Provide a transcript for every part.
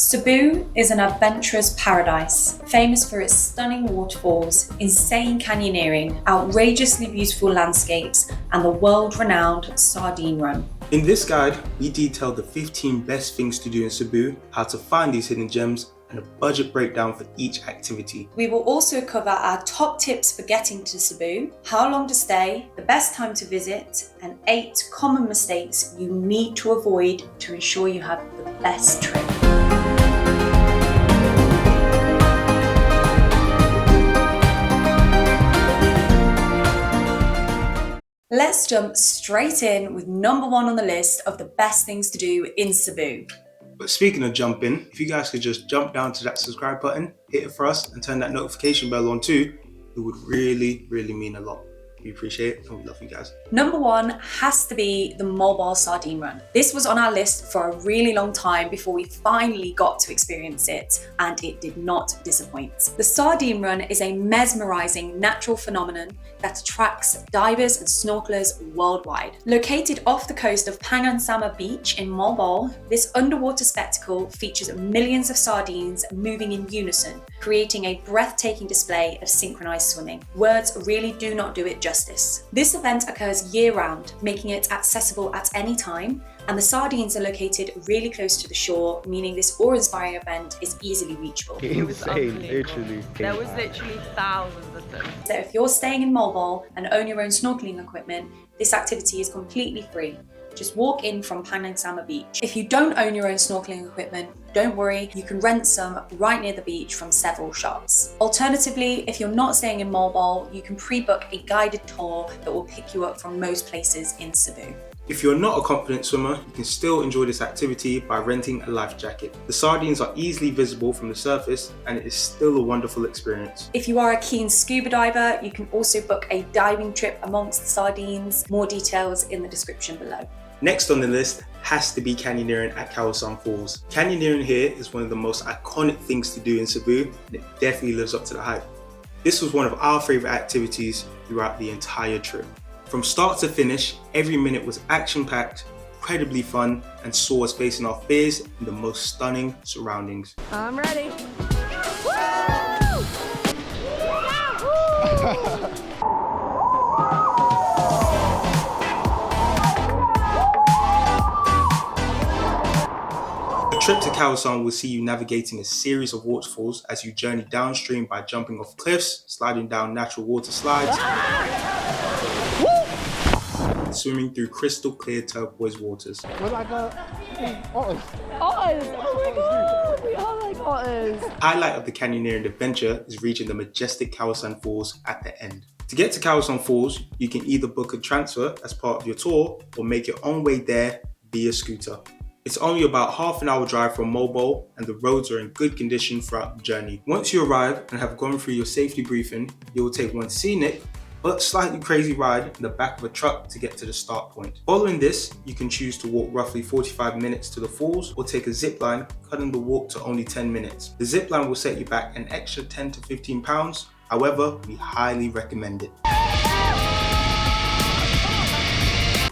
Cebu is an adventurous paradise, famous for its stunning waterfalls, insane canyoneering, outrageously beautiful landscapes, and the world-renowned Sardine Run. In this guide, we detail the 15 best things to do in Cebu, how to find these hidden gems, and a budget breakdown for each activity. We will also cover our top tips for getting to Cebu, how long to stay, the best time to visit, and 8 common mistakes you need to avoid to ensure you have the best trip. Let's jump straight in with number 1 on the list of the best things to do in Cebu. But speaking of jumping, if you guys could just jump down to that subscribe button, hit it for us, and turn that notification bell on too, it would really mean a lot. We appreciate it and we love you guys. Number 1 has to be the Moalboal Sardine Run. This was on our list for a really long time before we finally got to experience it, and it did not disappoint. The Sardine Run is a mesmerizing natural phenomenon that attracts divers and snorkelers worldwide. Located off the coast of Panagsama Beach in Moalboal, this underwater spectacle features millions of sardines moving in unison, creating a breathtaking display of synchronized swimming. Words really do not do it justice. This event occurs year-round, making it accessible at any time, and the sardines are located really close to the shore, meaning this awe-inspiring event is easily reachable. Insane, literally. There was literally thousands of them. So if you're staying in Moalboal and own your own snorkeling equipment, this activity is completely free. Just walk in from Panagsama Beach. If you don't own your own snorkeling equipment, don't worry, you can rent some right near the beach from several shops. Alternatively, if you're not staying in Moalboal, you can pre-book a guided tour that will pick you up from most places in Cebu. If you're not a confident swimmer, you can still enjoy this activity by renting a life jacket. The sardines are easily visible from the surface and it is still a wonderful experience. If you are a keen scuba diver, you can also book a diving trip amongst the sardines. More details in the description below. Next on the list has to be canyoneering at Kawasan Falls. Canyoneering here is one of the most iconic things to do in Cebu, and it definitely lives up to the hype. This was one of our favourite activities throughout the entire trip. From start to finish, every minute was action-packed, incredibly fun, and saw us facing our fears in the most stunning surroundings. I'm ready. A trip to Kawasan will see you navigating a series of waterfalls as you journey downstream by jumping off cliffs, sliding down natural water slides, and swimming through crystal clear turquoise waters. We're like otters. Otters! Oh my god! We are like otters! Highlight of the canyoneering adventure is reaching the majestic Kawasan Falls at the end. To get to Kawasan Falls, you can either book a transfer as part of your tour or make your own way there via scooter. It's only about half an hour drive from Moalboal and the roads are in good condition throughout the journey. Once you arrive and have gone through your safety briefing, you will take one scenic but slightly crazy ride in the back of a truck to get to the start point. Following this, you can choose to walk roughly 45 minutes to the falls or take a zip line, cutting the walk to only 10 minutes. The zip line will set you back an extra 10 to 15 pounds. However, we highly recommend it.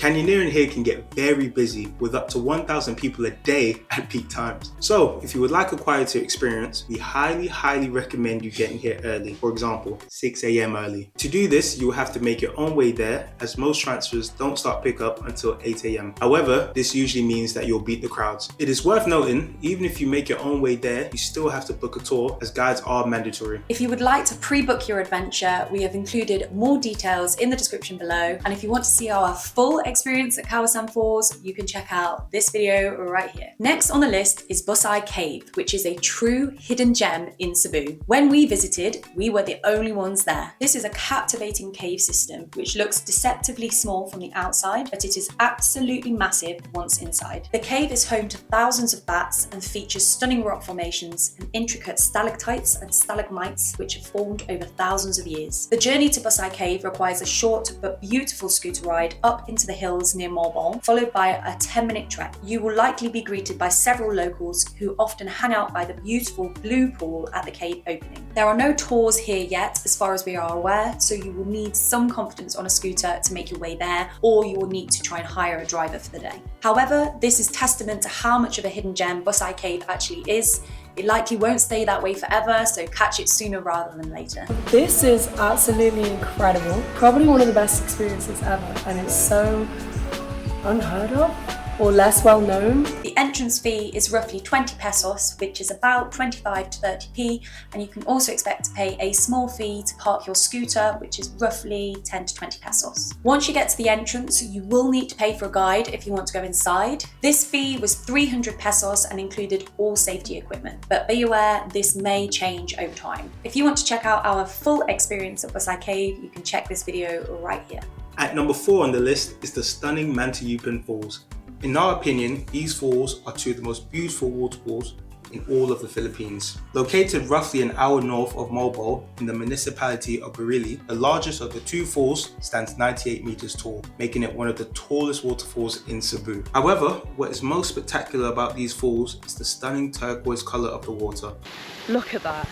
Canyoneering here can get very busy with up to 1,000 people a day at peak times. So if you would like a quieter experience, we highly recommend you getting here early. For example, 6 a.m. early. To do this, you will have to make your own way there as most transfers don't start pickup until 8 a.m. However, this usually means that you'll beat the crowds. It is worth noting, even if you make your own way there, you still have to book a tour as guides are mandatory. If you would like to pre-book your adventure, we have included more details in the description below. And if you want to see our full experience at Kawasan Falls, you can check out this video right here. Next on the list is Busay Cave, which is a true hidden gem in Cebu. When we visited, we were the only ones there. This is a captivating cave system, which looks deceptively small from the outside, but it is absolutely massive once inside. The cave is home to thousands of bats and features stunning rock formations and intricate stalactites and stalagmites, which have formed over thousands of years. The journey to Busay Cave requires a short but beautiful scooter ride up into the hills near Moalboal, followed by a 10-minute trek. You will likely be greeted by several locals who often hang out by the beautiful blue pool at the cave opening. There are no tours here yet, as far as we are aware, so you will need some confidence on a scooter to make your way there, or you will need to try and hire a driver for the day. However, this is testament to how much of a hidden gem Busay Cave actually is. It likely won't stay that way forever, so catch it sooner rather than later. This is absolutely incredible. Probably one of the best experiences ever, and it's so unheard of or less well known. The entrance fee is roughly 20 pesos, which is about 25 to 30p, and you can also expect to pay a small fee to park your scooter, which is roughly 10 to 20 pesos. Once you get to the entrance, you will need to pay for a guide if you want to go inside. This fee was 300 pesos and included all safety equipment, but be aware this may change over time. If you want to check out our full experience at Busay Cave, you can check this video right here. At number 4 on the list is the stunning Mantayupan Falls. In our opinion, these falls are two of the most beautiful waterfalls in all of the Philippines. Located roughly an hour north of Moalboal in the municipality of Barili, the largest of the two falls stands 98 meters tall, making it one of the tallest waterfalls in Cebu. However, what is most spectacular about these falls is the stunning turquoise color of the water. Look at that.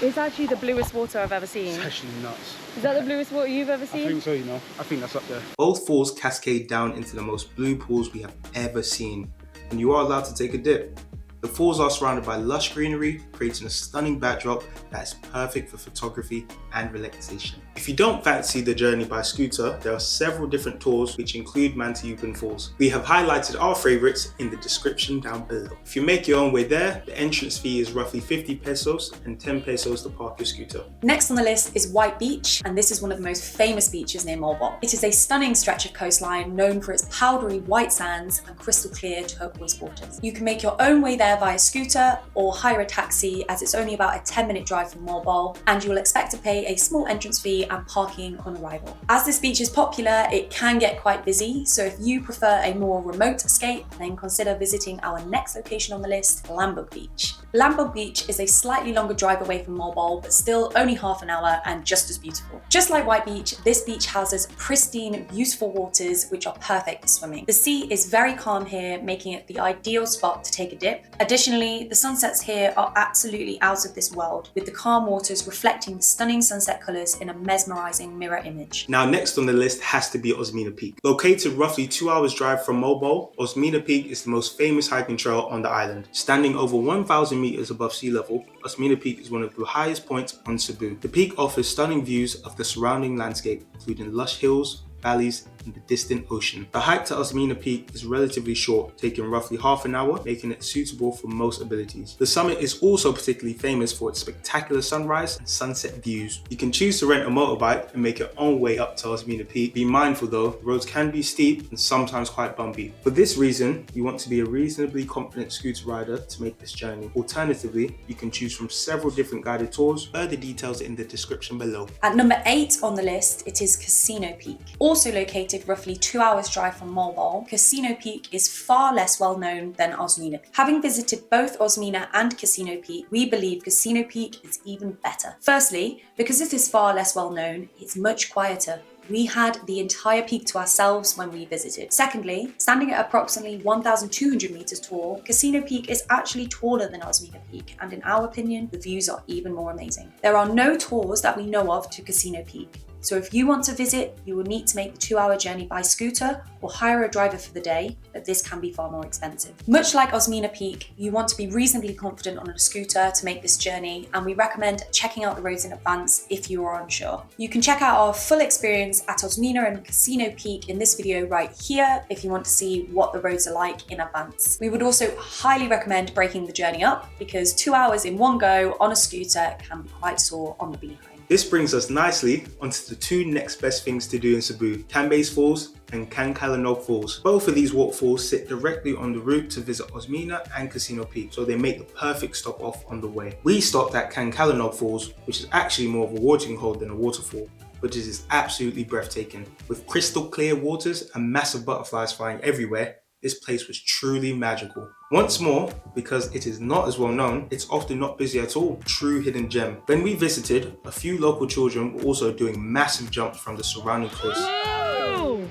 It's actually the bluest water I've ever seen. It's actually nuts. Is that the bluest water you've ever I seen? think so, you know. I think that's up there. Both falls cascade down into the most blue pools we have ever seen, and you are allowed to take a dip. The falls are surrounded by lush greenery, creating a stunning backdrop that is perfect for photography and relaxation. If you don't fancy the journey by scooter, there are several different tours which include Mantayupan Falls. We have highlighted our favorites in the description down below. If you make your own way there, the entrance fee is roughly 50 pesos and 10 pesos to park your scooter. Next on the list is White Beach, and this is one of the most famous beaches near Moalboal. It is a stunning stretch of coastline known for its powdery white sands and crystal clear turquoise waters. You can make your own way there via scooter or hire a taxi, as it's only about a 10-minute drive from Moalboal, and you will expect to pay a small entrance fee and parking on arrival. As this beach is popular, it can get quite busy, so if you prefer a more remote escape, then consider visiting our next location on the list, Lambug Beach. Lambug Beach is a slightly longer drive away from Moalboal, but still only half an hour and just as beautiful. Just like White Beach, this beach houses pristine, beautiful waters which are perfect for swimming. The sea is very calm here, making it the ideal spot to take a dip. Additionally, the sunsets here are absolutely out of this world, with the calm waters reflecting the stunning sunset colours in a mesmerising mirror image. Now next on the list has to be Osmena Peak. Located roughly 2 hours drive from Moalboal, Osmena Peak is the most famous hiking trail on the island. Standing over 1,000 meters above sea level, Osmena Peak is one of the highest points on Cebu. The peak offers stunning views of the surrounding landscape, including lush hills, valleys, and the distant ocean. The hike to Osmena Peak is relatively short, taking roughly half an hour, making it suitable for most abilities. The summit is also particularly famous for its spectacular sunrise and sunset views. You can choose to rent a motorbike and make your own way up to Osmena Peak. Be mindful though, the roads can be steep and sometimes quite bumpy. For this reason, you want to be a reasonably confident scooter rider to make this journey. Alternatively, you can choose from several different guided tours. Further details in the description below. At number 8 on the list, it is Casino Peak. Also located roughly 2 hours drive from Moalboal, Casino Peak is far less well known than Osmena Peak. Having visited both Osmena and Casino Peak, we believe Casino Peak is even better. Firstly, because it is far less well known, it's much quieter. We had the entire peak to ourselves when we visited. Secondly, standing at approximately 1,200 meters tall, Casino Peak is actually taller than Osmena Peak, and in our opinion, the views are even more amazing. There are no tours that we know of to Casino Peak, so if you want to visit, you will need to make the 2-hour journey by scooter or hire a driver for the day, but this can be far more expensive. Much like Osmena Peak, you want to be reasonably confident on a scooter to make this journey, and we recommend checking out the roads in advance if you are unsure. You can check out our full experience at Osmena and Casino Peak in this video right here if you want to see what the roads are like in advance. We would also highly recommend breaking the journey up, because 2 hours in one go on a scooter can be quite sore on the behind. This brings us nicely onto the two next best things to do in Cebu, Cambais Falls and Cancalanog Falls. Both of these waterfalls sit directly on the route to visit Osmena and Casino Peak, so they make the perfect stop off on the way. We stopped at Cancalanog Falls, which is actually more of a watering hole than a waterfall, but it is absolutely breathtaking. With crystal clear waters and massive butterflies flying everywhere, this place was truly magical. Once more, because it is not as well known, it's often not busy at all. True hidden gem. When we visited, a few local children were also doing massive jumps from the surrounding cliffs. Whoa!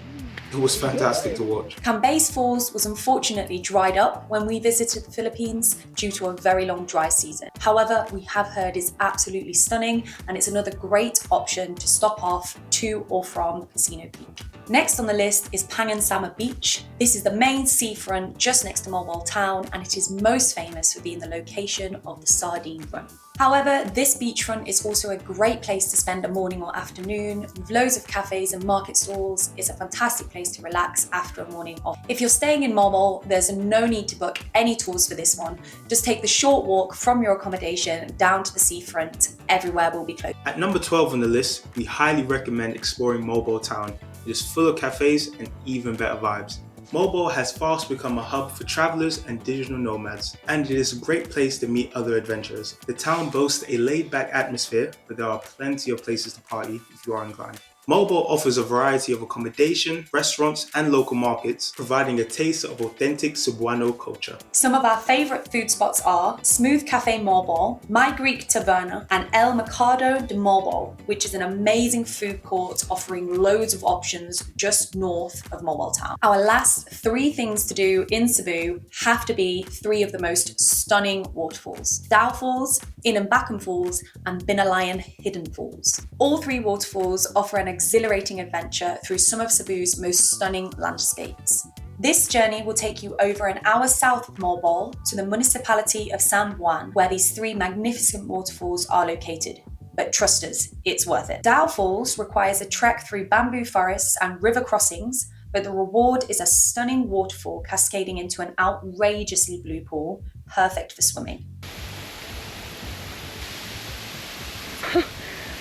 It was fantastic to watch. Cambais Falls was unfortunately dried up when we visited the Philippines due to a very long dry season. However, we have heard it's absolutely stunning and it's another great option to stop off to or from Casino Peak. Next on the list is Panagsama Beach. This is the main seafront just next to Moalboal town, and it is most famous for being the location of the Sardine Run. However, this beachfront is also a great place to spend a morning or afternoon with loads of cafes and market stalls. It's a fantastic place to relax after a morning off. If you're staying in Moalboal, there's no need to book any tours for this one. Just take the short walk from your accommodation down to the seafront. Everywhere will be closed. At number 12 on the list, we highly recommend exploring Moalboal town. It is full of cafes and even better vibes. Moalboal has fast become a hub for travellers and digital nomads, and it is a great place to meet other adventurers. The town boasts a laid-back atmosphere, but there are plenty of places to party if you are inclined. Moalboal offers a variety of accommodation, restaurants and local markets, providing a taste of authentic Cebuano culture. Some of our favourite food spots are Smooth Cafe Moalboal, My Greek Taverna and El Mercado de Moalboal, which is an amazing food court offering loads of options just north of Moalboal town. Our last 3 things to do in Cebu have to be 3 of the most stunning waterfalls: Dao Falls, Inambakan Falls and Binalayan Hidden Falls. All 3 waterfalls offer an exhilarating adventure through some of Cebu's most stunning landscapes. This journey will take you over an hour south of Moalboal to the municipality of San Juan, where these 3 magnificent waterfalls are located. But trust us, it's worth it. Dao Falls requires a trek through bamboo forests and river crossings, but the reward is a stunning waterfall cascading into an outrageously blue pool, perfect for swimming.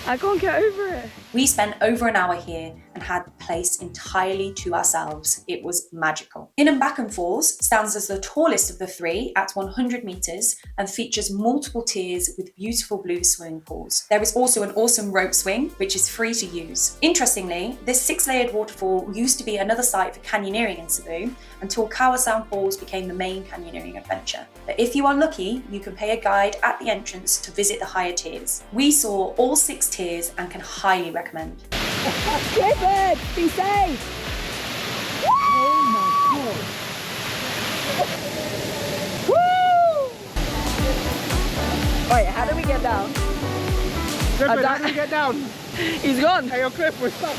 I can't get over it. We spent over an hour here and had the place entirely to ourselves. It was magical. Inambakan Falls stands as the tallest of the 3 at 100 metres and features multiple tiers with beautiful blue swimming pools. There is also an awesome rope swing, which is free to use. Interestingly, this 6-layered waterfall used to be another site for canyoneering in Cebu until Kawasan Falls became the main canyoneering adventure. But if you are lucky, you can pay a guide at the entrance to visit the higher tiers. We saw all 6 tiers and can highly recommend. Clifford, be safe! Oh my god. Woo! Wait, how do we get down? Clifford, how do we get down? He's gone. Hey, yo, Cliff, we're stuck.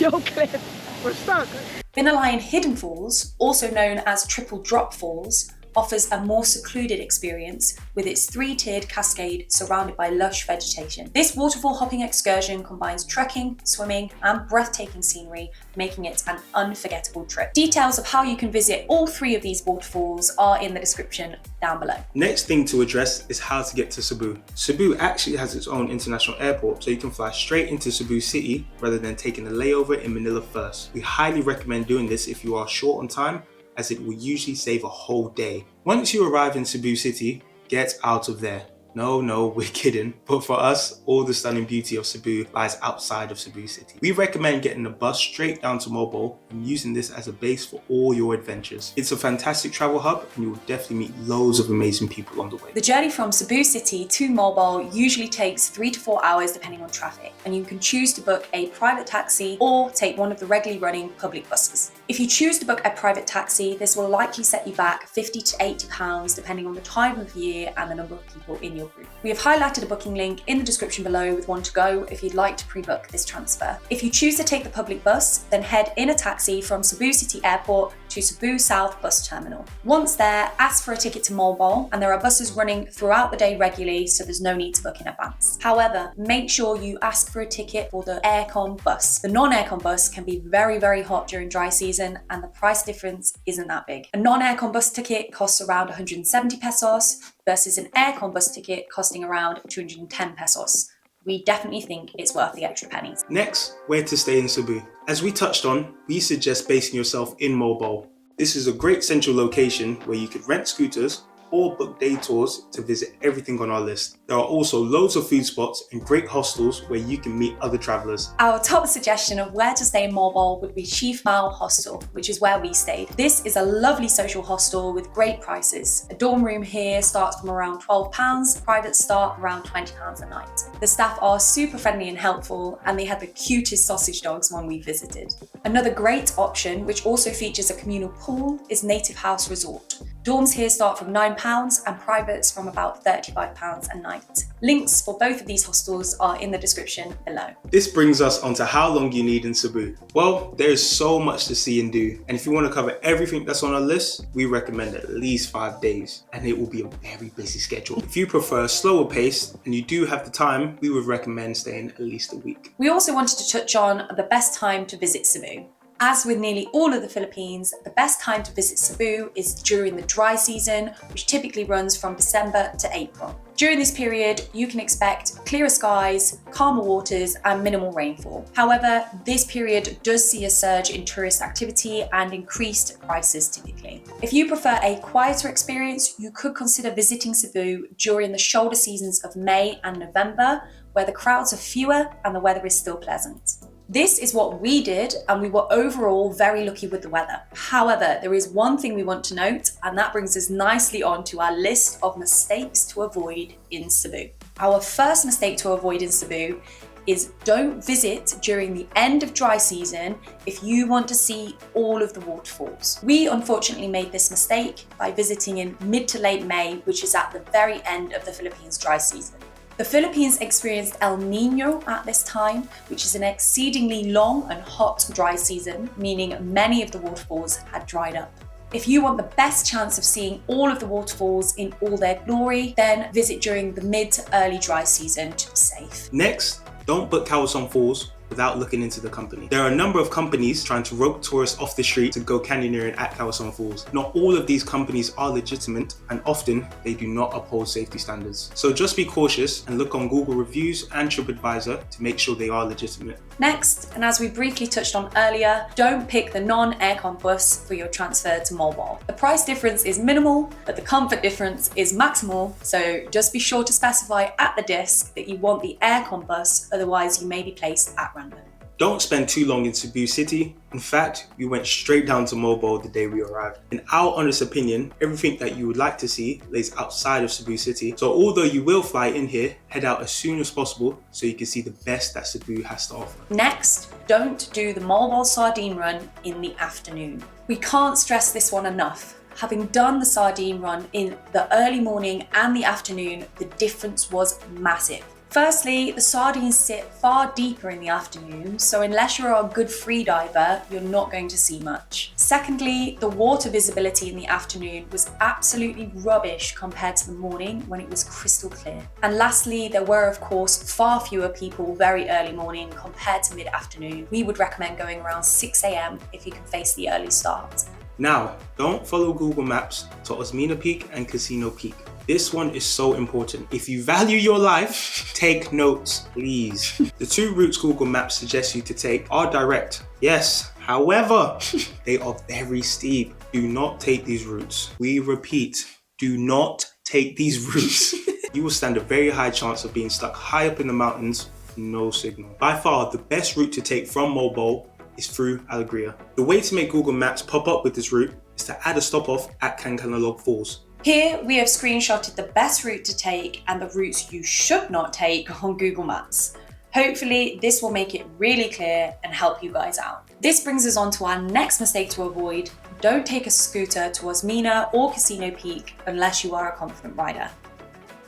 Yo, Cliff. We're stuck. Binalayan Hidden Falls, also known as Triple Drop Falls, offers a more secluded experience with its 3-tiered cascade surrounded by lush vegetation. This waterfall hopping excursion combines trekking, swimming and breathtaking scenery, making it an unforgettable trip. Details of how you can visit all 3 of these waterfalls are in the description down below. Next thing to address is how to get to Cebu. Cebu actually has its own international airport, so you can fly straight into Cebu City rather than taking a layover in Manila first. We highly recommend doing this if you are short on time, as it will usually save a whole day. Once you arrive in Cebu City, get out of there. No, we're kidding. But for us, all the stunning beauty of Cebu lies outside of Cebu City. We recommend getting a bus straight down to Moalboal and using this as a base for all your adventures. It's a fantastic travel hub and you will definitely meet loads of amazing people on the way. The journey from Cebu City to Moalboal usually takes 3 to 4 hours depending on traffic, and you can choose to book a private taxi or take one of the regularly running public buses. If you choose to book a private taxi, this will likely set you back £50 to £80 depending on the time of year and the number of people in your group. We have highlighted a booking link in the description below with one to go if you'd like to pre-book this transfer. If you choose to take the public bus, then head in a taxi from Cebu City Airport to Cebu South Bus Terminal. Once there, ask for a ticket to Moalboal, and there are buses running throughout the day regularly, so there's no need to book in advance. However, make sure you ask for a ticket for the aircon bus. The non-aircon bus can be very, very hot during dry season, and the price difference isn't that big. A non-aircon bus ticket costs around 170 pesos versus an aircon bus ticket costing around 210 pesos. We definitely think it's worth the extra pennies. Next, where to stay in Cebu. As we touched on, we suggest basing yourself in Moalboal. This is a great central location where you could rent scooters, or book day tours to visit everything on our list. There are also loads of food spots and great hostels where you can meet other travellers. Our top suggestion of where to stay in Moalboal would be Chief Mao Hostel, which is where we stayed. This is a lovely social hostel with great prices. A dorm room here starts from around £12, privates start around £20 a night. The staff are super friendly and helpful, and they had the cutest sausage dogs when we visited. Another great option, which also features a communal pool, is Native House Resort. Dorms here start from £9 and privates from about £35 a night. Links for both of these hostels are in the description below. This brings us onto how long you need in Cebu. Well, there is so much to see and do, and if you want to cover everything that's on our list, we recommend at least 5 days, and it will be a very busy schedule. If you prefer a slower pace and you do have the time, we would recommend staying at least a week. We also wanted to touch on the best time to visit Cebu. As with nearly all of the Philippines, the best time to visit Cebu is during the dry season, which typically runs from December to April. During this period, you can expect clearer skies, calmer waters, and minimal rainfall. However, this period does see a surge in tourist activity and increased prices typically. If you prefer a quieter experience, you could consider visiting Cebu during the shoulder seasons of May and November, where the crowds are fewer and the weather is still pleasant. This is what we did, and we were overall very lucky with the weather. However, there is one thing we want to note, and that brings us nicely on to our list of mistakes to avoid in Cebu. Our first mistake to avoid in Cebu is don't visit during the end of dry season if you want to see all of the waterfalls. We unfortunately made this mistake by visiting in mid to late May, which is at the very end of the Philippines dry season. The Philippines experienced El Nino at this time, which is an exceedingly long and hot dry season, meaning many of the waterfalls had dried up. If you want the best chance of seeing all of the waterfalls in all their glory, then visit during the mid to early dry season to be safe. Next, don't book Kawasan Falls without looking into the company. There are a number of companies trying to rope tourists off the street to go canyoneering at Kawasan Falls. Not all of these companies are legitimate, and often they do not uphold safety standards. So just be cautious and look on Google reviews and TripAdvisor to make sure they are legitimate. Next, and as we briefly touched on earlier, don't pick the non-aircon bus for your transfer to Moalboal. The price difference is minimal, but the comfort difference is maximal, so just be sure to specify at the desk that you want the aircon bus, otherwise you may be placed at random. Don't spend too long in Cebu City. In fact, we went straight down to Moalboal the day we arrived. In our honest opinion, everything that you would like to see lays outside of Cebu City. So although you will fly in here, head out as soon as possible so you can see the best that Cebu has to offer. Next, don't do the Moalboal Sardine Run in the afternoon. We can't stress this one enough. Having done the Sardine Run in the early morning and the afternoon, the difference was massive. Firstly, the sardines sit far deeper in the afternoon, so unless you're a good free diver, you're not going to see much. Secondly, the water visibility in the afternoon was absolutely rubbish compared to the morning when it was crystal clear. And lastly, there were of course far fewer people very early morning compared to mid-afternoon. We would recommend going around 6 AM if you can face the early start. Now, don't follow Google Maps to Osmena Peak and Casino Peak. This one is so important. If you value your life, take notes, please. The two routes Google Maps suggests you to take are direct. Yes, however, they are very steep. Do not take these routes. We repeat, do not take these routes. You will stand a very high chance of being stuck high up in the mountains with no signal. By far, the best route to take from Moalboal is through Alegria. The way to make Google Maps pop up with this route is to add a stop off at Cancalanog Falls. Here we have screenshotted the best route to take and the routes you should not take on Google Maps. Hopefully this will make it really clear and help you guys out. This brings us on to our next mistake to avoid. Don't take a scooter to Osmena or Casino Peak unless you are a confident rider.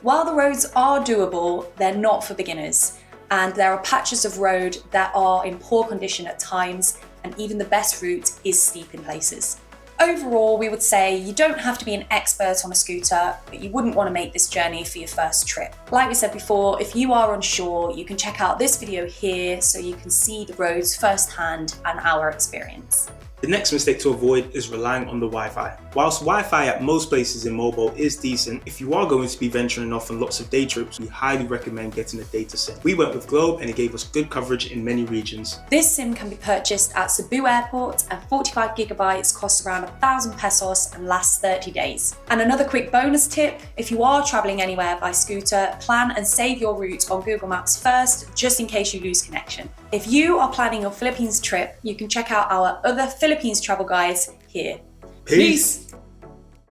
While the roads are doable, they're not for beginners, and there are patches of road that are in poor condition at times, and even the best route is steep in places. Overall, we would say you don't have to be an expert on a scooter, but you wouldn't want to make this journey for your first trip. Like we said before, if you are unsure, you can check out this video here so you can see the roads firsthand and our experience. The next mistake to avoid is relying on the Wi-Fi. Whilst Wi-Fi at most places in Moalboal is decent, if you are going to be venturing off on lots of day trips, we highly recommend getting a data SIM. We went with Globe and it gave us good coverage in many regions. This SIM can be purchased at Cebu Airport and 45 gigabytes costs around 1,000 pesos and lasts 30 days. And another quick bonus tip, if you are traveling anywhere by scooter, plan and save your route on Google Maps first, just in case you lose connection. If you are planning your Philippines trip, you can check out our other Philippines travel guides here. Peace.